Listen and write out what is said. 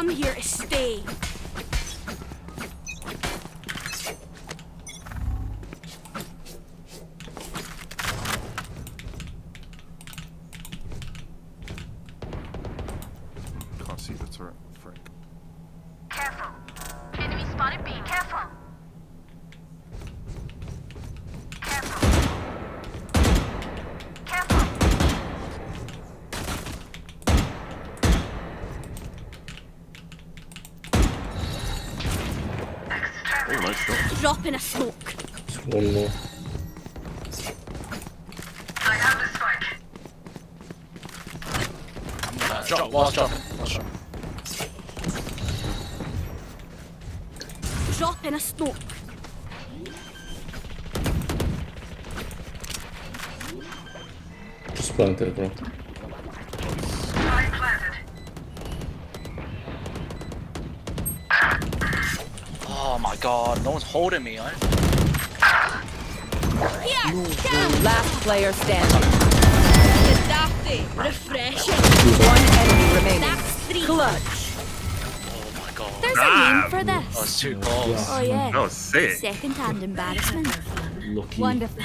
I'm here to stay. Can't see the turret. Frick. Careful. Enemy spotted B. Careful. Careful. Careful. Oh, nice shot. Drop in a smoke. One more. I have the spike. Drop, last drop. Last drop. Drop in a smoke. Just planted, bro. Spike planted. Oh my god, no one's holding me, right? Here! Down! Last player standing. Dafty! Refreshing! One enemy remaining. That's 3. Clutch. Oh my god. There's a name for That this. was too close. Oh yeah. That was sick. Second-hand embarrassment. Lucky. Wonderful.